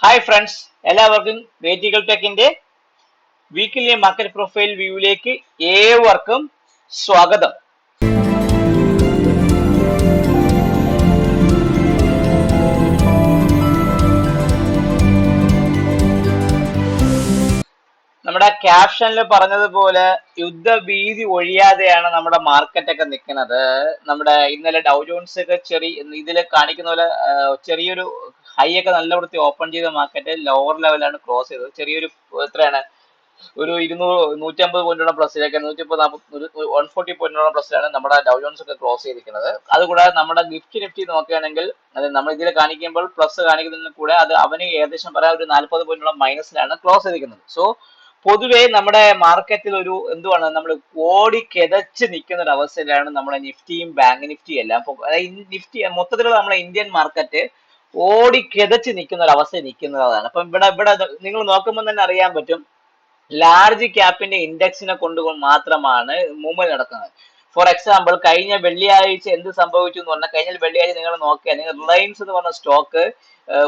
Hi friends, എല്ലാവർക്കും വേദികൾ ടെക്കിന്റെ weekly market profile വ്യൂവിലേക്ക് ഏവർക്കും സ്വാഗതം. നമ്മുടെ ക്യാപ്ഷനിൽ പറഞ്ഞതുപോലെ യുദ്ധഭീതി ഒഴിയാതെയാണ് നമ്മുടെ മാർക്കറ്റ് ഒക്കെ നിൽക്കുന്നത്. നമ്മുടെ ഇന്നലെ ഡൗ ജോൺസ് ഒക്കെ ഇതിൽ കാണിക്കുന്ന പോലെ ചെറിയൊരു ഹൈ ഒക്കെ നല്ല വൃത്തി ഓപ്പൺ ചെയ്ത മാർക്കറ്റ് ലോവർ ലെവലാണ് ക്ലോസ് ചെയ്തത്. ചെറിയൊരു എത്രയാണ് ഒരു 200-150 പോയിന്റോളം പ്ലസിലേക്ക് 140 പോയിന്റോളം പ്ലസിലാണ് നമ്മുടെ ഡൗ ജോൺസ് ഒക്കെ ക്ലോസ് ചെയ്തിരിക്കുന്നത്. അതുകൂടാതെ നമ്മുടെ നിഫ്റ്റി നോക്കുകയാണെങ്കിൽ അത് നമ്മൾ ഇതിൽ കാണിക്കുമ്പോൾ പ്ലസ് കാണിക്കുന്നതിന് കൂടെ അത് അവന് ഏകദേശം പറയാൻ ഒരു 40 പോയിന്റോളം മൈനസിലാണ് ക്ലോസ് ചെയ്തിരിക്കുന്നത്. സോ പൊതുവെ നമ്മുടെ മാർക്കറ്റിൽ ഒരു എന്തുവാണ് നമ്മൾ ഓടി കിതച്ച് നിൽക്കുന്ന ഒരു അവസ്ഥയിലാണ് നമ്മുടെ നിഫ്റ്റിയും ബാങ്ക് നിഫ്റ്റിയും എല്ലാം. നിഫ്റ്റി മൊത്തത്തിലുള്ള നമ്മുടെ ഇന്ത്യൻ മാർക്കറ്റ് ഓടി കിതച്ച് നിൽക്കുന്ന ഒരു അവസ്ഥയിൽ നിൽക്കുന്നതാണ്. അപ്പം ഇവിടെ നിങ്ങൾ നോക്കുമ്പോൾ തന്നെ അറിയാൻ പറ്റും, ലാർജ് ക്യാപ്പിന്റെ ഇൻഡെക്സിനെ കൊണ്ട് മാത്രമാണ് മൂവ്മെന്റ് നടക്കുന്നത്. ഫോർ എക്സാമ്പിൾ കഴിഞ്ഞ വെള്ളിയാഴ്ച എന്ത് സംഭവിച്ചു എന്ന് പറഞ്ഞാൽ, കഴിഞ്ഞ വെള്ളിയാഴ്ച നിങ്ങൾ നോക്കിയാൽ റിലയൻസ് എന്ന് പറഞ്ഞ സ്റ്റോക്ക്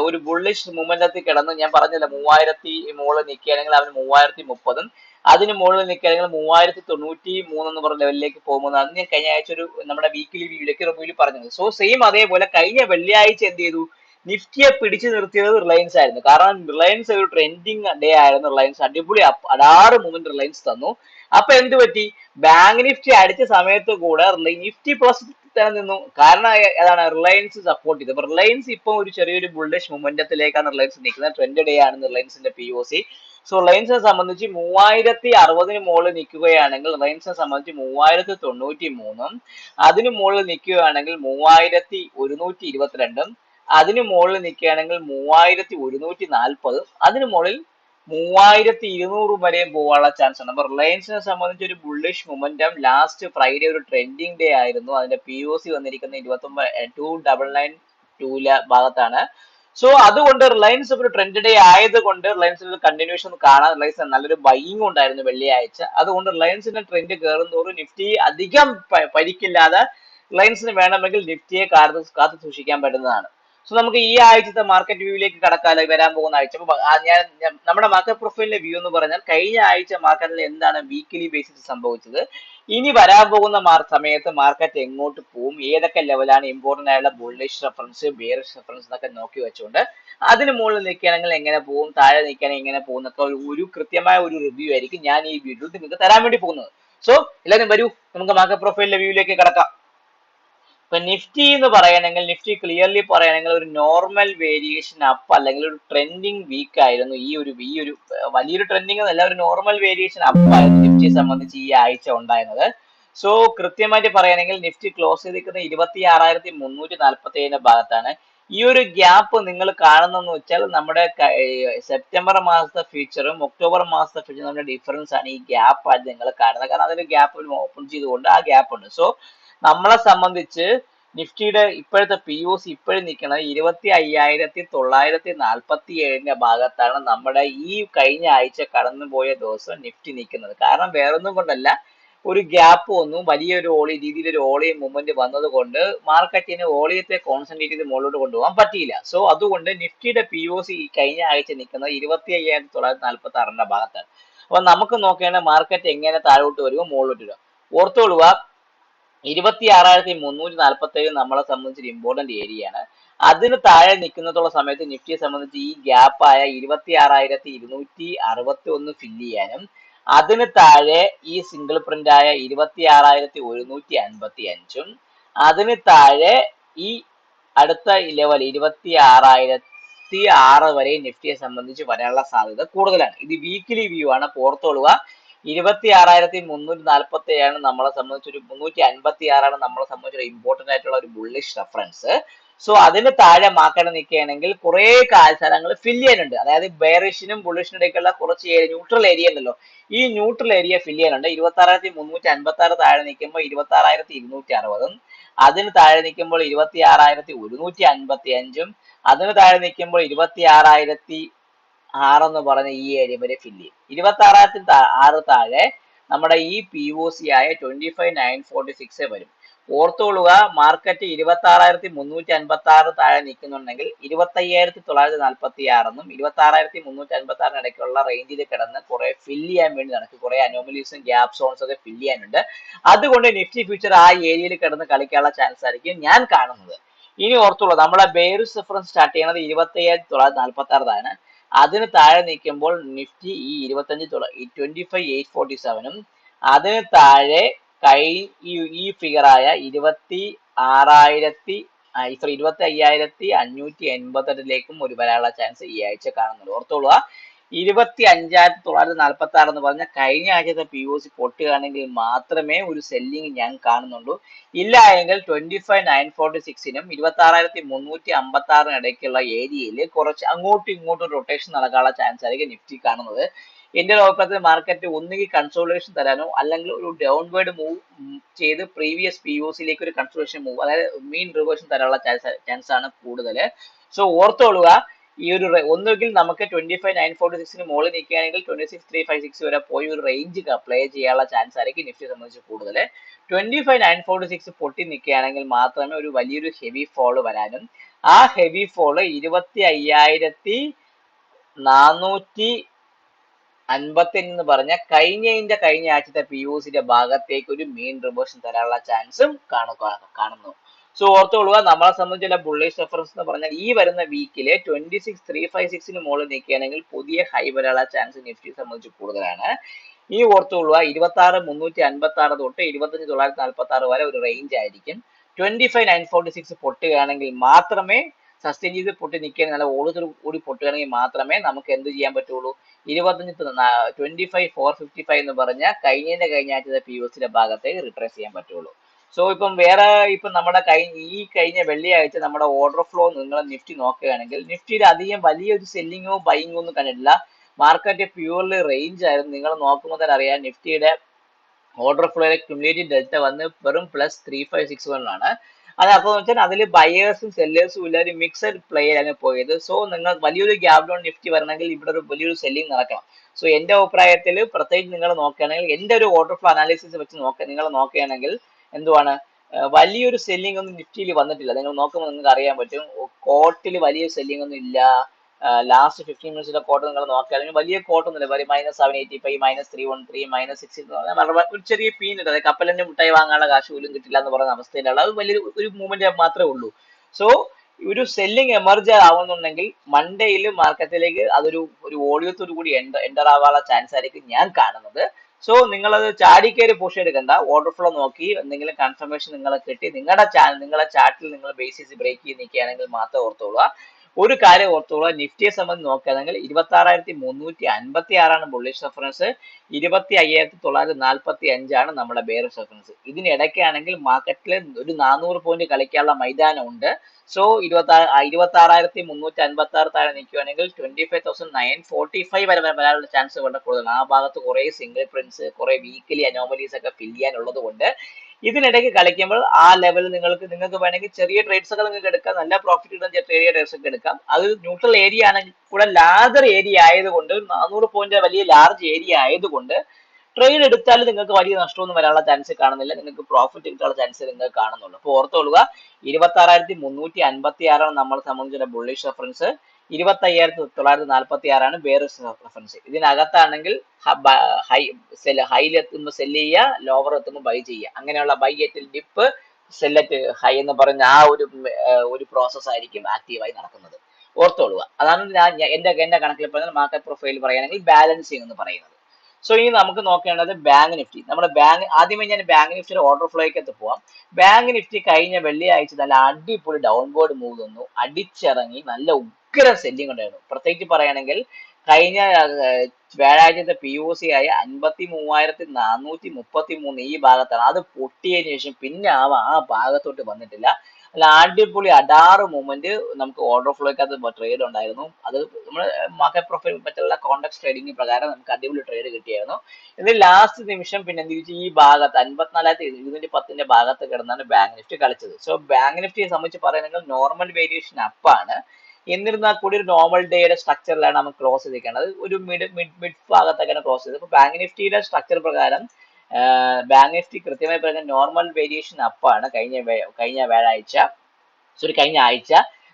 ഒരു ബുള്ളിഷ് മൂവ്മെന്റത്തിൽ കിടന്നു. ഞാൻ പറഞ്ഞില്ല 3000 മുകളിൽ നിൽക്കുകയാണെങ്കിൽ അവന് 3030, അതിന് മുകളിൽ നിൽക്കുകയാണെങ്കിൽ 3093 എന്ന് പറഞ്ഞ ലെവലിലേക്ക് പോകുമ്പോൾ അന്ന് ഞാൻ കഴിഞ്ഞ ആഴ്ച ഒരു നമ്മുടെ വീക്കിലി വ്യൂയിലേക്ക് റിവ്യൂവിൽ പറഞ്ഞത്. സോ സെയിം അതേപോലെ കഴിഞ്ഞ വെള്ളിയാഴ്ച എന്ത് ചെയ്തു, നിഫ്റ്റിയെ പിടിച്ചു നിർത്തിയത് റിലയൻസ് ആയിരുന്നു. കാരണം റിലയൻസ് ഒരു ട്രെൻഡിങ് ഡേ ആയിരുന്നു. റിലയൻസ് അടിപൊളി അടാറ് മൂവ്മെന്റ് റിലയൻസ് തന്നു. അപ്പൊ എന്ത് പറ്റി, ബാങ്ക് നിഫ്റ്റി അടിച്ച സമയത്ത് കൂടെ നിഫ്റ്റി പ്ലസ് തന്നെ നിന്നു. കാരണം അതാണ് റിലയൻസ് സപ്പോർട്ട് ചെയ്തത്. അപ്പൊ റിലയൻസ് ഇപ്പൊ ഒരു ചെറിയൊരു ബുള്ളിഷ് മൊമെന്റത്തിലേക്കാണ് റിലയൻസ് നിൽക്കുന്നത്. ട്രെൻഡ് ഡേ ആണ് റിലയൻസിന്റെ POC. സോ റിലയൻസിനെ സംബന്ധിച്ച് 3060 മുകളിൽ നിൽക്കുകയാണെങ്കിൽ റിലയൻസിനെ സംബന്ധിച്ച് 3093, അതിന് മുകളിൽ നിൽക്കുകയാണെങ്കിൽ 3122, അതിന് മുകളിൽ നിൽക്കുകയാണെങ്കിൽ 3140, അതിന് മുകളിൽ 3200 വരെയും പോകാനുള്ള ചാൻസ് ഉണ്ട്. അപ്പൊ റിലയൻസിനെ സംബന്ധിച്ച് ഒരു ബുള്ളിഷ് മൊമെന്റം ലാസ്റ്റ് ഫ്രൈഡേ ഒരു ട്രെൻഡിങ് ഡേ ആയിരുന്നു. അതിന്റെ POC വന്നിരിക്കുന്നത് 29,2922 ഭാഗത്താണ്. സോ അതുകൊണ്ട് റിലയൻസ് ഒരു ട്രെൻഡ് ഡേ ആയതുകൊണ്ട് റിലയൻസിന്റെ കണ്ടിന്യൂഷൻ കാണാൻ റിലയൻസ് നല്ലൊരു ബൈയിങ് ഉണ്ടായിരുന്നു വെള്ളിയാഴ്ച. അതുകൊണ്ട് റിലയൻസിന്റെ ട്രെൻഡ് കയറുന്നതോറും നിഫ്റ്റി അധികം പരിക്കില്ലാതെ റിലയൻസിന് വേണമെങ്കിൽ നിഫ്റ്റിയെ കാത്തു സൂക്ഷിക്കാൻ പറ്റുന്നതാണ്. സോ നമുക്ക് ഈ ആഴ്ചത്തെ മാർക്കറ്റ് വ്യൂവിലേക്ക് കടക്കാതെ വരാൻ പോകുന്ന ആഴ്ച. നമ്മുടെ മാർക്കറ്റ് പ്രൊഫൈലിന്റെ വ്യൂ എന്ന് പറഞ്ഞാൽ കഴിഞ്ഞ ആഴ്ച മാർക്കറ്റിൽ എന്താണ് വീക്കിലി ബേസിസ് സംഭവിച്ചത്, ഇനി വരാൻ പോകുന്ന സമയത്ത് മാർക്കറ്റ് എങ്ങോട്ട് പോകും, ഏതൊക്കെ ലെവലാണ് ഇമ്പോർട്ടന്റ് ആയുള്ള ബുള്ളിഷ് റെഫറൻസ്, ബെയറിഷ് റെഫറൻസ് എന്നൊക്കെ നോക്കി വെച്ചുകൊണ്ട് അതിന് മുകളിൽ നിൽക്കുകയാണെങ്കിൽ എങ്ങനെ പോകും, താഴെ നിൽക്കുകയാണെങ്കിൽ എങ്ങനെ പോകും എന്നൊക്കെ ഒരു കൃത്യമായ ഒരു റിവ്യൂ ആയിരിക്കും ഞാൻ ഈ വീഡിയോയിൽ നിങ്ങൾക്ക് തരാൻ വേണ്ടി പോകുന്നത്. സോ എല്ലാവരും വരൂ, നമുക്ക് മാർക്കറ്റ് പ്രൊഫൈലിന്റെ വ്യൂവിലേക്ക് കടക്കാം. ഇപ്പൊ നിഫ്റ്റി എന്ന് പറയണമെങ്കിൽ, നിഫ്റ്റി ക്ലിയർലി പറയണമെങ്കിൽ ഒരു നോർമൽ വേരിയേഷൻ അപ്പ് അല്ലെങ്കിൽ ഒരു ട്രെൻഡിങ് വീക്ക് ആയിരുന്നു. ഈ ഒരു വലിയൊരു ട്രെൻഡിങ് എന്നല്ല, ഒരു നോർമൽ വേരിയേഷൻ അപ്പ് ആയിരുന്നു നിഫ്റ്റിയെ സംബന്ധിച്ച് ഈ ആഴ്ച ഉണ്ടായിരുന്നത്. സോ കൃത്യമായിട്ട് പറയണമെങ്കിൽ നിഫ്റ്റി ക്ലോസ് ചെയ്തിരിക്കുന്നത് 26,347 ഭാഗത്താണ്. ഈ ഒരു ഗ്യാപ്പ് നിങ്ങൾ കാണുന്നെന്ന് വെച്ചാൽ നമ്മുടെ സെപ്റ്റംബർ മാസത്തെ ഫീച്ചറും ഒക്ടോബർ മാസത്തെ ഫീച്ചറും നമ്മുടെ ഡിഫറൻസ് ആണ്. ഈ ഗ്യാപ്പ് ആയിട്ട് നിങ്ങൾ കാണുന്നത്. കാരണം അതിന്റെ ഗ്യാപ്പ് ഓപ്പൺ ചെയ്തുകൊണ്ട് ആ ഗ്യാപ്പ് ഉണ്ട്. സോ നമ്മളെ സംബന്ധിച്ച് നിഫ്റ്റിയുടെ ഇപ്പോഴത്തെ POC ഇപ്പോഴും നിൽക്കുന്നത് 25,947 ഭാഗത്താണ് നമ്മുടെ ഈ കഴിഞ്ഞ ആഴ്ച കടന്നുപോയ ദിവസം നിഫ്റ്റി നിൽക്കുന്നത്. കാരണം വേറൊന്നും കൊണ്ടല്ല, ഒരു ഗ്യാപ്പ് വന്നു, വലിയൊരു രീതിയിലൊരു ഓളിയം മൂവ്മെന്റ് വന്നത് കൊണ്ട് മാർക്കറ്റിന് ഓളിയത്തെ കോൺസെൻട്രേറ്റ് ചെയ്ത് മുകളിലോട്ട് കൊണ്ടുപോകാൻ പറ്റിയില്ല. സോ അതുകൊണ്ട് നിഫ്റ്റിയുടെ POC ഈ കഴിഞ്ഞ ആഴ്ച നിൽക്കുന്നത് 25,946 ഭാഗത്താണ്. അപ്പൊ നമുക്ക് നോക്കേണ്ട മാർക്കറ്റ് എങ്ങനെ താഴോട്ട് വരുമോ മുകളിലോട്ട് വരിക. ഓർത്തോളുക, 26,347 നമ്മളെ സംബന്ധിച്ചൊരു ഇമ്പോർട്ടന്റ് ഏരിയയാണ്. അതിന് താഴെ നിൽക്കുന്നതുള്ള സമയത്ത് നിഫ്റ്റിയെ സംബന്ധിച്ച് ഈ ഗ്യാപ്പായ 26,261 ഫില്ല് ചെയ്യാനും, അതിന് താഴെ ഈ സിംഗിൾ പ്രിന്റ് ആയ 26,155, അതിന് താഴെ ഈ അടുത്ത ലെവൽ 26,006 വരെ നിഫ്റ്റിയെ സംബന്ധിച്ച് വരാനുള്ള സാധ്യത കൂടുതലാണ്. ഇത് വീക്കിലി വ്യൂ ആണ്, ഓർത്തോളുക. 26,347 നമ്മളെ സംബന്ധിച്ചൊരു 356 നമ്മളെ സംബന്ധിച്ചൊരു ഇമ്പോർട്ടന്റ് ആയിട്ടുള്ള ഒരു ബുള്ളിഷ് റെഫറൻസ്. സോ അതിന് താഴെ മാർക്കറ്റ് നിൽക്കുകയാണെങ്കിൽ കുറെ സ്ഥലങ്ങൾ ഫില്ല് ചെയ്യാനുണ്ട്. അതായത് ബെയറിഷിനും ബുള്ളിഷിനും ഇടയ്ക്കുള്ള കുറച്ച് ന്യൂട്രൽ ഏരിയ ഉണ്ടല്ലോ, ഈ ന്യൂട്രൽ ഏരിയ ഫില്ല് ചെയ്യാനുണ്ട്. 26,356 താഴെ നിൽക്കുമ്പോൾ 26,260, അതിന് താഴെ നിൽക്കുമ്പോൾ 26,155, അതിന് താഴെ നിൽക്കുമ്പോൾ 26,006 എന്ന് പറഞ്ഞ ഈ ഏരിയ വരെ ഫില്ല് ചെയ്യും. 26,006 താഴെ നമ്മുടെ ഈ POC ആയ 25,946 വരും. ഓർത്തുകൊള്ളുക, മാർക്കറ്റ് 26,356 താഴെ നിൽക്കുന്നുണ്ടെങ്കിൽ 25,946 26,356 ഇടയ്ക്കുള്ള റേഞ്ചിൽ കിടന്ന് കുറെ ഫില്ല് ചെയ്യാൻ വേണ്ടി നടക്കും. കുറെ അനോമലീസും ഗ്യാപ് സോൺസ് ഒക്കെ ഫില്ല് ചെയ്യാനുണ്ട്. അതുകൊണ്ട് നിഫ്റ്റി ഫ്യൂച്ചർ ആ ഏരിയയിൽ കിടന്ന് കളിക്കാനുള്ള ചാൻസ് ആയിരിക്കും ഞാൻ കാണുന്നത്. ഇനി ഓർത്തുള്ളൂ, നമ്മളെ ബെയറിഷ് റെഫറൻസ് സ്റ്റാർട്ട് ചെയ്യുന്നത് 25,946 അതിന് താഴെ നിൽക്കുമ്പോൾ നിഫ്റ്റി ഈ 25,847 അതിന് താഴെ ഈ ഫിഗറായ 25,580 ഒരു വരാനുള്ള ചാൻസ് ഈ ആഴ്ച കാണുന്നുണ്ട്. ഓർത്തോളുക, 25,946 എന്ന് പറഞ്ഞ കഴിഞ്ഞ ആഴ്ചത്തെ POC പൊട്ടുകയാണെങ്കിൽ മാത്രമേ ഒരു സെല്ലിങ് ഞാൻ കാണുന്നുള്ളൂ. ഇല്ല എങ്കിൽ 25,946 26,356 ഇടയ്ക്കുള്ള ഏരിയയിൽ കുറച്ച് അങ്ങോട്ടും ഇങ്ങോട്ടും റൊട്ടേഷൻ നടക്കാനുള്ള ചാൻസ് ആയിരിക്കും നിഫ്റ്റി കാണുന്നത്. എന്റെ ഒരു അഭിപ്രായത്തിൽ മാർക്കറ്റ് ഒന്നുകിൽ കൺസോളിഡേഷൻ തരാനോ അല്ലെങ്കിൽ ഒരു ഡൗൺവേർഡ് മൂവ് ചെയ്ത് പ്രീവിയസ് POCയിലേക്ക് ഒരു കൺസോളിഡേഷൻ മൂവ്, അതായത് മീൻ റിവേർഷൻ തരാനുള്ള ചാൻസ് ആണ് കൂടുതൽ. സോ ഓർത്തോളുക, ഈ ഒരു ഒന്നുകിൽ നമുക്ക് 25,946 മുകളിൽ നിൽക്കുകയാണെങ്കിൽ 26,356 വരെ പോയി ഒരു റേഞ്ച് പ്ലേ ചെയ്യാനുള്ള ചാൻസ് ആയിരിക്കും നിഫ്റ്റിയെ സംബന്ധിച്ച് കൂടുതൽ. 25,946 പൊട്ടി നിൽക്കുകയാണെങ്കിൽ മാത്രമേ ഒരു വലിയൊരു ഹെവി ഫോള് വരാനും, ആ ഹെവി ഫോള് 25,450 എന്ന് പറഞ്ഞ കഴിഞ്ഞ ആഴ്ചത്തെ POCയുടെ ഭാഗത്തേക്ക് ഒരു മീൻ റിവേർഷൻ തരാനുള്ള ചാൻസും കാണുന്നു. സോ ഓർത്തുകൊള്ളുക, നമ്മളെ സംബന്ധിച്ചുള്ള ബുള്ളിഷ് റെഫറൻസ് എന്ന് പറഞ്ഞാൽ ഈ വരുന്ന വീക്കില് 26,356 മുകളിൽ നിൽക്കുകയാണെങ്കിൽ പുതിയ ഹൈ വരാനുള്ള ചാൻസ് നിഫ്റ്റിയെ സംബന്ധിച്ച് കൂടുതലാണ്. ഈ ഓർത്തുകൊള്ളുക, 26,356 തൊട്ട് 25,946 വരെ ഒരു റേഞ്ച് ആയിരിക്കും. 25,946 പൊട്ടുകയാണെങ്കിൽ മാത്രമേ സസ്റ്റെയിൻ ചെയ്ത് പൊട്ടി നിൽക്കുകയാണെങ്കിൽ നല്ല ഓടുതൽ കൂടി പൊട്ടുകയാണെങ്കിൽ മാത്രമേ നമുക്ക് എന്ത് ചെയ്യാൻ പറ്റുള്ളൂ, 25,455 എന്ന് പറഞ്ഞ കഴിഞ്ഞ ആഴ്ചത്തെ POCയുടെ ഭാഗത്തേക്ക് റിട്രേസ് ചെയ്യാൻ പറ്റുള്ളൂ. സോ ഇപ്പം നമ്മുടെ കഴിഞ്ഞ വെള്ളിയാഴ്ച നമ്മുടെ ഓർഡർ ഫ്ലോ നിങ്ങൾ നിഫ്റ്റി നോക്കുകയാണെങ്കിൽ നിഫ്റ്റിയിൽ അധികം വലിയൊരു സെല്ലിങ്ങോ ബൈങ്ങോ ഒന്നും കണ്ടിട്ടില്ല. മാർക്കറ്റ് പ്യൂർലി റേഞ്ച് ആയിരുന്നു. നിങ്ങൾ നോക്കുമ്പോൾ തന്നെ അറിയാം, നിഫ്റ്റിയുടെ ഓർഡർ ഫ്ലോയിലെ ക്യുമുലേറ്റീവ് ഡെൽറ്റ വന്ന് വെറും +3561 ആണ്. അത് അപ്പോൾ വെച്ചാൽ അതിൽ ബയേഴ്സും സെല്ലേഴ്സും ഇല്ല, ഒരു മിക്സഡ് പ്ലേയിലാണ് പോയത്. സോ നിങ്ങൾ വലിയൊരു ഗ്യാപ് ഡൗൺ നിഫ്റ്റി വരണമെങ്കിൽ ഇവിടെ ഒരു വലിയൊരു സെല്ലിംഗ് നടക്കണം. സോ എന്റെ അഭിപ്രായത്തിൽ പ്രത്യേകിച്ച് നിങ്ങൾ നോക്കുകയാണെങ്കിൽ, എന്റെ ഒരു ഓർഡർ ഫ്ലോ അനാലിസിസ് വെച്ച് നിങ്ങൾ നോക്കുകയാണെങ്കിൽ എന്തുവാണ്, വലിയൊരു സെല്ലിംഗ് ഒന്നും നിഫ്റ്റിയിൽ വന്നിട്ടില്ല. നിങ്ങൾ നോക്കുമ്പോൾ നിങ്ങൾക്ക് അറിയാൻ പറ്റും, കോട്ടിൽ വലിയ സെല്ലിംഗ് ഒന്നും ഇല്ല. ലാസ്റ്റ് 15 മിനിറ്റ്സിലെ കോട്ട് നിങ്ങൾ നോക്കുകയാണെങ്കിൽ വലിയ കോട്ടൊന്നുമില്ല. -785, -313, -6 ഒരു ചെറിയ പീനുണ്ട്. അതായത് കപ്പലിന്റെ മുട്ടായി വാങ്ങാനുള്ള കാശ് പോലും കിട്ടില്ല എന്ന് പറയുന്ന അവസ്ഥയിലുള്ള അത് വലിയൊരു ഒരു മൂവ്മെന്റ് മാത്രമേ ഉള്ളൂ. സോ ഒരു സെല്ലിംഗ് എമർജ് ആവുന്നുണ്ടെങ്കിൽ മൺഡേയിൽ മാർക്കറ്റിലേക്ക് അതൊരു വോളിയത്തോടു കൂടി എൻ്റർ ആവാനുള്ള ചാൻസ് ആയിരിക്കും ഞാൻ കാണുന്നത്. സോ നിങ്ങളത് ചാടിക്കയറി പുഷ് എടുക്കണ്ട. ഓർഡർ ഫ്ലോ നോക്കി എന്തെങ്കിലും കൺഫർമേഷൻ നിങ്ങളെ കിട്ടി നിങ്ങളുടെ ചാർട്ടിൽ നിങ്ങൾ ബേസിസ് ബ്രേക്ക് ചെയ്ത് നിൽക്കുകയാണെങ്കിൽ മാത്രം ഓർത്തോളുക. ഒരു കാര്യം ഓർത്തോളുക, നിഫ്റ്റിയെ സംബന്ധിച്ച് നോക്കുകയാണെങ്കിൽ 26,356 ബുള്ളിഷ് റെഫറൻസ്, 25,945 നമ്മുടെ ബെയറിഷ് റെഫറൻസ്. ഇതിനിടയ്ക്കാണെങ്കിൽ മാർക്കറ്റിൽ ഒരു 400 പോയിന്റ് കളിക്കാനുള്ള മൈതാനം ഉണ്ട്. സോ 26,356 താഴെ നിൽക്കുകയാണെങ്കിൽ 25,945 വരെ വരാനുള്ള ചാൻസ് വളരെ കൂടുതലാണ്. ആ ഭാഗത്ത് കുറെ സിംഗിൾ പ്രിന്റ്സ്, കുറെ വീക്കിലി അനോമലീസ് ഒക്കെ ഫിൽ ചെയ്യാനുള്ളത് കൊണ്ട് ഇതിനിടയ്ക്ക് കളിക്കുമ്പോൾ ആ ലെവലിൽ നിങ്ങൾക്ക് വേണമെങ്കിൽ ചെറിയ ട്രേഡ്സ് ഒക്കെ നിങ്ങൾക്ക് എടുക്കാം, നല്ല പ്രോഫിറ്റ് കിട്ടുന്ന ചെറിയ ട്രേഡ്സ് ഒക്കെ എടുക്കാം. അത് ന്യൂട്രൽ ഏരിയ ആണെങ്കിൽ കൂടെ ലാർജർ ഏരിയ ആയതുകൊണ്ട് 400 പോയിന്റ് വലിയ ലാർജ് ഏരിയ ആയതുകൊണ്ട് ട്രേഡ് എടുത്താൽ നിങ്ങൾക്ക് വലിയ നഷ്ടമൊന്നും വരാനുള്ള ചാൻസ് കാണുന്നില്ല. നിങ്ങൾക്ക് പ്രോഫിറ്റ് കിട്ടാനുള്ള ചാൻസ് നിങ്ങൾക്ക് കാണുന്നുള്ളൂ. അപ്പോൾ ഓർത്തോളുക, 26,356 നമ്മളെ സംബന്ധിച്ചുള്ള ബുള്ളിഷ് റെഫറൻസ്, 25,946 ബെയറിഷ് റെഫറൻസ്. ഇതിനകത്താണെങ്കിൽ ഹൈയിൽ എത്തുമ്പോൾ സെല് ചെയ്യുക, ലോവർ എത്തുമ്പോൾ ബൈ ചെയ്യുക. അങ്ങനെയുള്ള ബൈ അറ്റ് ഡിപ്പ്, സെല്ലറ്റ് ഹൈ എന്ന് പറഞ്ഞ ആ ഒരു പ്രോസസ് ആയിരിക്കും ആക്റ്റീവായി നടക്കുന്നത്. ഓർത്തോളുക, അതാണ് എന്റെ കണക്കിൽ പറയുന്നത് മാർക്കറ്റ് പ്രൊഫൈൽ പറയുകയാണെങ്കിൽ ബാലൻസിങ് എന്ന് പറയുന്നത്. സോ ഇനി നമുക്ക് നോക്കേണ്ടത് ബാങ്ക് നിഫ്റ്റി. നമ്മുടെ ആദ്യമേ ഞാൻ ബാങ്ക് നിഫ്റ്റിയുടെ ഓർഡർ ഫ്ലോയ്ക്കകത്ത് പോവാം. ബാങ്ക് നിഫ്റ്റി കഴിഞ്ഞ വെള്ളിയാഴ്ച നല്ല അടിപൊളി ഡൗൺവേർഡ് മൂവ് തന്നു, അടിച്ചിറങ്ങി നല്ല ഉഗ്ര സെല്ലിംഗ് ഉണ്ടായിരുന്നു. പ്രത്യേകിച്ച് പറയുകയാണെങ്കിൽ കഴിഞ്ഞ വ്യാഴാഴ്ചത്തെ POC ആയ 53,433 ഈ ഭാഗത്താണ്. അത് പൊട്ടിയതിനു ശേഷം പിന്നെ ആ ഭാഗത്തോട്ട് വന്നിട്ടില്ല. അല്ല, അടിപൊളി അഡാറ് മൂവ്മെന്റ് നമുക്ക് ഓർഡർ ഫ്ലോയ്ക്കകത്ത് ട്രേഡ് ഉണ്ടായിരുന്നു. അത് നമ്മൾ മാർക്കറ്റ് പ്രൊഫൈൽ പറ്റുള്ള കോൺടാക്ട് ട്രേഡിംഗ് പ്രകാരം നമുക്ക് അടിപൊളി ട്രേഡ് കിട്ടിയായിരുന്നു. ഇതിൽ ലാസ്റ്റ് നിമിഷം പിന്നെ എന്ത് ചോദിച്ചാൽ ഈ ഭാഗത്ത് 54,210 ഭാഗത്ത് കിടന്നാണ് ബാങ്ക് നിഫ്റ്റി കളിച്ചത്. സോ ബാങ്ക് നിഫ്റ്റിയെ സംബന്ധിച്ച് പറയുകയാണെങ്കിൽ നോർമൽ വേരിയേഷൻ അപ്പാണ്. എന്നിരുന്നാൽ കൂടി ഒരു നോർമൽ ഡേയുടെ സ്ട്രക്ചറിലാണ് നമുക്ക് ക്ലോസ് ചെയ്തിരിക്കുന്നത്. ഒരു മിഡ് ഭാഗത്തൊക്കെയാണ് ക്ലോസ് ചെയ്തത്. ഇപ്പൊ ബാങ്ക് നിഫ്റ്റിയുടെ സ്ട്രക്ചർ പ്രകാരം ബാങ്ക് നിഫ്റ്റി കൃത്യമായി പറഞ്ഞ നോർമൽ വേരിയേഷൻ അപ്പാണ് കഴിഞ്ഞ വ്യാഴാഴ്ച, സോറി കഴിഞ്ഞ ആഴ്ച.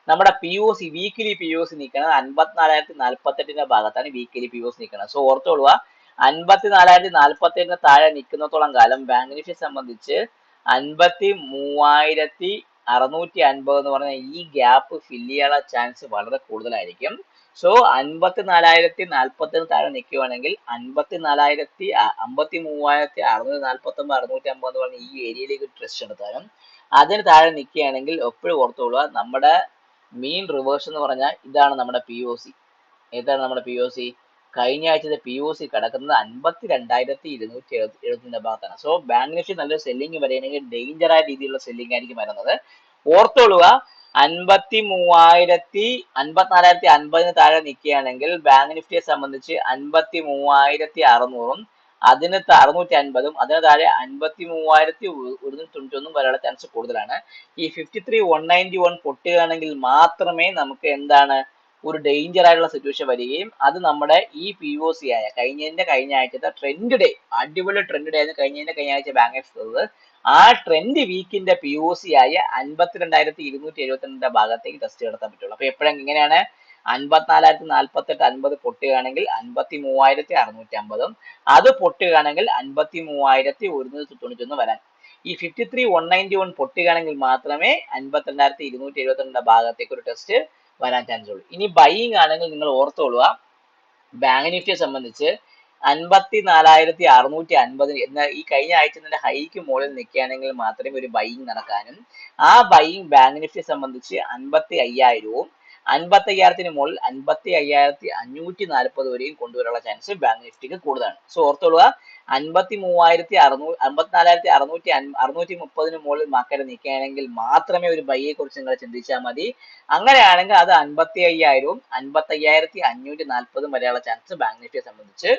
നമ്മുടെ P O C weekly P O C നിൽക്കുന്നത് 54,048 ഭാഗത്താണ് വീക്കിലി പി ഒ സി നിൽക്കുന്നത്. സോ ഓർത്തോളുക, 54,048 താഴെ നിൽക്കുന്നത്തോളം കാലം ബാങ്ക് നിഫ്റ്റിയെ സംബന്ധിച്ച് 53,650 എന്ന് പറഞ്ഞ ഈ ഗ്യാപ്പ് ഫില്ല് ചെയ്യാനുള്ള ചാൻസ് വളരെ കൂടുതലായിരിക്കും. സോ 54,047 താഴെ നിൽക്കുകയാണെങ്കിൽ 53,649 650 എന്ന് പറഞ്ഞ ഈ ഏരിയയിലേക്ക് ട്രസ്റ്റ് എടുത്താലും അതിന് താഴെ നിൽക്കുകയാണെങ്കിൽ എപ്പോഴും ഓർത്തോളുക, നമ്മുടെ മീൻ റിവേഴ്സ് എന്ന് പറഞ്ഞാൽ ഇതാണ് നമ്മുടെ പി ഒ സി. ഏതാണ് നമ്മുടെ പി ഒ സി? കഴിഞ്ഞ ആഴ്ചത്തെ പി ഒ സി കിടക്കുന്നത് 52,270 ഭാഗത്താണ്. സോ ബാങ്ക് നിഫ്റ്റി നല്ലൊരു സെല്ലിംഗ് വരികയാണെങ്കിൽ ഡേഞ്ചറായ രീതിയിലുള്ള സെല്ലിംഗ് ആയിരിക്കും വരുന്നത്. ഓർത്തോളുക, 54,050 താഴെ നിൽക്കുകയാണെങ്കിൽ ബാങ്ക് നിഫ്റ്റിയെ സംബന്ധിച്ച് 53,600 അതിന് 650 അതിന് താഴെ 53,191 വരെയുള്ള ചാൻസ് കൂടുതലാണ്. ഈ 53,191 പൊട്ടുകയാണെങ്കിൽ മാത്രമേ നമുക്ക് എന്താണ് ഒരു ഡേഞ്ചർ ആയിട്ടുള്ള സിറ്റുവേഷൻ വരികയും അത് നമ്മുടെ ഈ പി ഒ സി ആയ കഴിഞ്ഞ ആഴ്ചത്തെ ട്രെൻഡ് ഡേ, അടിപൊളി ട്രെൻഡ് ഡേ ആയിരുന്നു കഴിഞ്ഞ ആഴ്ച ബാങ്ക് എടുത്തത്. ആ ട്രെൻഡ് വീക്കിന്റെ പി ഒ സി ആയ 52,272 ഭാഗത്തേക്ക് ടെസ്റ്റ് നടത്താൻ പറ്റുള്ളൂ. അപ്പൊ എപ്പോഴും ഇങ്ങനെയാണ് 54,048 50 പൊട്ടുകയാണെങ്കിൽ 53,650 അത് പൊട്ടുകയാണെങ്കിൽ 53,191 വരാൻ. ഈ 53,191 പൊട്ടുകയാണെങ്കിൽ മാത്രമേ 52,272 ഭാഗത്തേക്ക് ഒരു ടെസ്റ്റ് വരാൻ ചാൻസ് ഉള്ളൂ. ഇനി ബൈയിങ് ആണെങ്കിൽ നിങ്ങൾ ഓർത്തോളുക, ബാങ്ക് നിഫ്റ്റിയെ സംബന്ധിച്ച് 54,650 എന്ന ഈ കഴിഞ്ഞ ആഴ്ച ഹൈക്ക് മുകളിൽ നിൽക്കുകയാണെങ്കിൽ മാത്രമേ ഒരു ബൈയിങ് നടക്കാനും, ആ ബൈയിങ് ബാങ്ക് നിഫ്റ്റിയെ സംബന്ധിച്ച് 55,000 55,000 മുകളിൽ 55,540 വരെയും കൊണ്ടുവരാനുള്ള ചാൻസ് ബാങ്ക് നിഫ്റ്റിക്ക് കൂടുതലാണ്. സോ ഓർത്തോളുക, 54,630 മുകളിൽ മാർക്കറ്റ് നിൽക്കുകയാണെങ്കിൽ മാത്രമേ ഒരു ബൈയെ കുറിച്ച് നിങ്ങൾ ചിന്തിച്ചാൽ മതി. അങ്ങനെയാണെങ്കിൽ അത് 55,000 55,540 വരെയുള്ള ചാൻസ് ബാങ്ക് നിഫ്റ്റിയെ സംബന്ധിച്ച്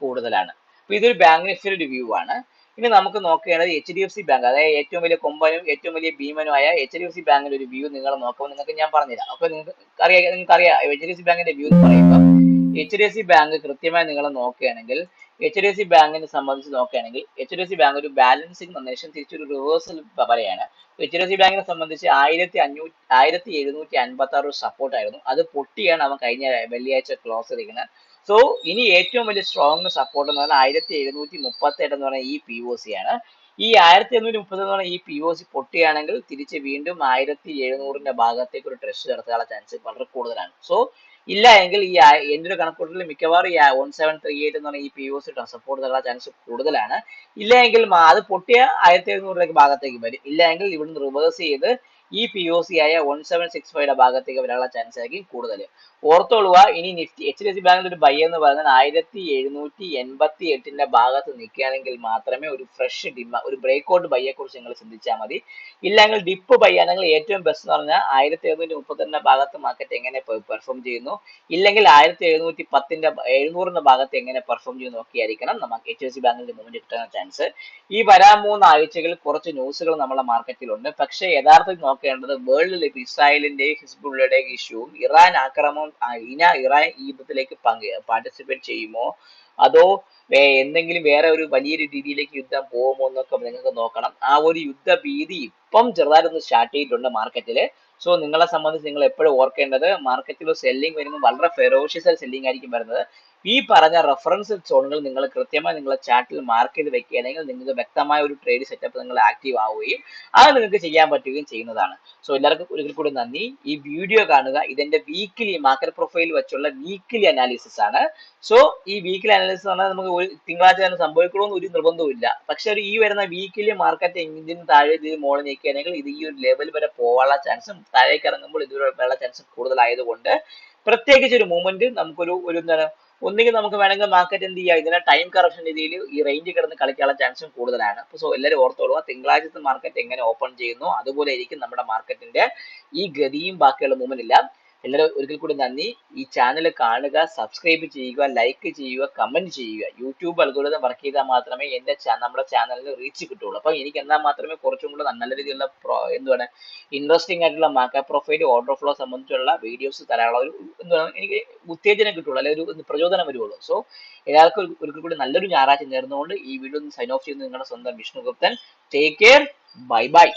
കൂടുതലാണ്. അപ്പൊ ഇതൊരു ബാങ്ക് നിഫ്റ്റിയുടെ ഒരു വ്യൂ ആണ്. ഇനി നമുക്ക് നോക്കേണ്ടത് HDFC ബാങ്ക്, അതായത് ഏറ്റവും വലിയ കൊമ്പനും ഏറ്റവും വലിയ ഭീമനുമായ HDFC ബാങ്കിന്റെ ഒരു വ്യൂ നിങ്ങൾ നോക്കുമ്പോൾ നിങ്ങൾക്ക് ഞാൻ പറഞ്ഞുതരാം. അപ്പൊ നിങ്ങൾക്കറിയാം HDFC ബാങ്കിന്റെ വ്യൂ എന്ന് പറയുമ്പോൾ HDFC ബാങ്ക് കൃത്യമായി നിങ്ങൾ നോക്കുകയാണെങ്കിൽ HDFC ബാങ്കിനെ സംബന്ധിച്ച് നോക്കുകയാണെങ്കിൽ HDFC ബാങ്ക് ഒരു ബാലൻസിങ് സന്ദേശം തിരിച്ചൊരു റിവേഴ്സൽ പറയാണ്. HDFC ബാങ്കിനെ സംബന്ധിച്ച് 1,756 സപ്പോർട്ടായിരുന്നു, അത് പൊട്ടിയാണ് അവൻ കഴിഞ്ഞ വെള്ളിയാഴ്ച ക്ലോസ് ചെയ്തിരിക്കുന്നത്. സോ ഇനി ഏറ്റവും വലിയ സ്ട്രോങ് സപ്പോർട്ട് എന്ന് പറഞ്ഞാൽ 1,738 എന്ന് പറഞ്ഞ ഈ പി ഒ സി ആണ്. ഈ 1,730 എന്ന് പറഞ്ഞ ഈ പി ഒ സി പൊട്ടിയാണെങ്കിൽ തിരിച്ച് വീണ്ടും 1,700 ഭാഗത്തേക്ക് ഒരു ട്രസ്റ്റ് നടത്താനുള്ള ചാൻസ് വളരെ കൂടുതലാണ്. സോ ഇല്ല എങ്കിൽ ഈ എൻ്റെ ഒരു കണക്കൂട്ടലിൽ മിക്കവാറും ഈ 1738 എന്ന് പറഞ്ഞ ഈ പി ഒ സി സപ്പോർട്ട് തരാനുള്ള ചാൻസ് കൂടുതലാണ്. ഇല്ല എങ്കിൽ അത് പൊട്ടിയ 1,700 ഭാഗത്തേക്ക് വരും. ഇല്ല എങ്കിൽ ഇവിടുന്ന് റിവേഴ്സ് ചെയ്ത് ഈ പി ഒ സി ആയ 1765 ഭാഗത്തേക്ക് വരാനുള്ള ചാൻസ് ആയിരിക്കും കൂടുതൽ. ഓർത്തോളുക, ഇനി നിഫ്റ്റി HDFC ബാങ്കിന്റെ ഒരു ബൈ എന്ന് പറയുന്നത് 1,788 ഭാഗത്ത് നിൽക്കുകയാണെങ്കിൽ മാത്രമേ ഒരു ഫ്രഷ് ഒരു ബ്രേക്ക്ഔട്ട് ബൈയെ കുറിച്ച് നിങ്ങൾ ചിന്തിച്ചാൽ മതി. ഇല്ലെങ്കിൽ ഡിപ്പ് ബൈ ആണെങ്കിൽ ഏറ്റവും ബെസ്റ്റ് എന്ന് പറഞ്ഞാൽ 1,732 ഭാഗത്ത് മാർക്കറ്റ് എങ്ങനെ പെർഫോം ചെയ്യുന്നു, ഇല്ലെങ്കിൽ 1,710 ഭാഗത്ത് എങ്ങനെ പെർഫോം ചെയ്യുന്നു നോക്കിയായിരിക്കണം നമുക്ക് HDFC ബാങ്കിന്റെ മൂവ്മെന്റ് കിട്ടാൻ ചാൻസ്. ഈ വരാൻ 3 ആഴ്ചകളിൽ കുറച്ച് ന്യൂസുകൾ നമ്മുടെ മാർക്കറ്റിലുണ്ട്. പക്ഷേ യഥാർത്ഥത്തിൽ നോക്കേണ്ടത് വേൾഡിൽ ഇസ്രായേലിന്റെയും ഹിസ്ബുള്ളയുടെയും ഇഷ്യൂവും ഇറാൻ ആക്രമണം ഇറാൻ ഈ യുദ്ധത്തിലേക്ക് പാർട്ടിസിപ്പേറ്റ് ചെയ്യുമോ അതോ എന്തെങ്കിലും വേറെ ഒരു വലിയൊരു രീതിയിലേക്ക് യുദ്ധം പോകുമോ എന്നൊക്കെ നിങ്ങൾക്ക് നോക്കണം. ആ ഒരു യുദ്ധ ഭീതി ഇപ്പം ചെറുതായിട്ടൊന്ന് സ്റ്റാർട്ട് ചെയ്തിട്ടുണ്ട് മാർക്കറ്റില്. സോ നിങ്ങളെ സംബന്ധിച്ച് നിങ്ങൾ എപ്പോഴും ഓർക്കേണ്ടത് മാർക്കറ്റിൽ സെല്ലിംഗ് വരുമ്പോൾ വളരെ ഫെറോഷ്യസ് ആയി സെല്ലിംഗ് ആയിരിക്കും വരുന്നത്. ഈ പറഞ്ഞ റെഫറൻസ് സോണുകൾ നിങ്ങൾ കൃത്യമായി നിങ്ങളെ ചാർട്ടിൽ മാർക്ക് ചെയ്ത് വെക്കുകയാണെങ്കിൽ നിങ്ങൾക്ക് വ്യക്തമായ ഒരു ട്രേഡ് സെറ്റപ്പ് നിങ്ങൾ ആക്റ്റീവ് ആവുകയും അത് നിങ്ങൾക്ക് ചെയ്യാൻ പറ്റുകയും ചെയ്യുന്നതാണ്. സോ എല്ലാവർക്കും ഒരിക്കൽ കൂടി നന്ദി. ഈ വീഡിയോ കാണുക. ഇതെന്റെ വീക്കിലി മാർക്കറ്റ് പ്രൊഫൈൽ വെച്ചുള്ള വീക്കിലി അനാലിസിസ് ആണ്. സോ ഈ വീക്കിലി അനാലിസിസ് പറഞ്ഞാൽ നമുക്ക് ഒരു തിങ്കളാഴ്ച തന്നെ സംഭവിക്കണമെന്ന് ഒരു നിർബന്ധവും ഇല്ല. പക്ഷെ ഈ വരുന്ന വീക്കിലി മാർക്കറ്റ് ഇതിന് താഴെ ഇതിന് മുകളിൽ നിൽക്കുകയാണെങ്കിൽ ഇത് ഈ ഒരു ലെവൽ വരെ പോകാനുള്ള ചാൻസും താഴേക്ക് ഇറങ്ങുമ്പോൾ ഇതിനുള്ള ചാൻസ് കൂടുതലായതുകൊണ്ട് പ്രത്യേകിച്ച് ഒരു മൂവ്മെന്റ് നമുക്കൊരു എന്താണ് ഒന്നുകിൽ നമുക്ക് വേണമെങ്കിൽ മാർക്കറ്റ് എന്ത് ചെയ്യാം, ഇതിനെ ടൈം കറക്ഷൻ രീതിയിൽ ഈ റേഞ്ച് കിടന്ന് കളിക്കാനുള്ള ചാൻസും കൂടുതലാണ്. സോ എല്ലാവരും ഓർത്തോളുക, തിങ്കളാഴ്ചത്തെ മാർക്കറ്റ് എങ്ങനെ ഓപ്പൺ ചെയ്യുന്നു അതുപോലെ ആയിരിക്കും നമ്മുടെ മാർക്കറ്റിന്റെ ഈ ഗതിയും ബാക്കിയുള്ള മൂവ്മെന്റ് ഇല്ല. എല്ലാവരും ഒരിക്കൽ കൂടി നന്ദി. ഈ ചാനൽ കാണുക, സബ്സ്ക്രൈബ് ചെയ്യുക, ലൈക്ക് ചെയ്യുക, കമന്റ് ചെയ്യുക. യൂട്യൂബ് അൽഗോരിതം വർക്ക് ചെയ്താൽ മാത്രമേ നമ്മുടെ ചാനലിന് റീച്ച് കിട്ടുള്ളൂ. അപ്പൊ എനിക്ക് എന്നാൽ മാത്രമേ കുറച്ചും കൂടെ നല്ല രീതിയിലുള്ള എന്താണ് ഇൻട്രസ്റ്റിംഗ് ആയിട്ടുള്ള മാർക്കറ്റ് പ്രൊഫൈൽ, ഓർഡർ ഫ്ലോ സംബന്ധിച്ചുള്ള വീഡിയോസ് തരാനുള്ള ഒരു എന്താണ് എനിക്ക് ഉത്തേജനം കിട്ടുള്ളൂ, അല്ലെങ്കിൽ ഒരു പ്രചോദനം വരുള്ളൂ. സോ എല്ലാവർക്കും ഒരിക്കൽ കൂടി നല്ലൊരു ഞായറാഴ്ച നേർന്നുകൊണ്ട് ഈ വീഡിയോ സൈൻ ഓഫ് ചെയ്യുന്നത് നിങ്ങളുടെ സ്വന്തം Vishnuguptan. Take care, bye bye.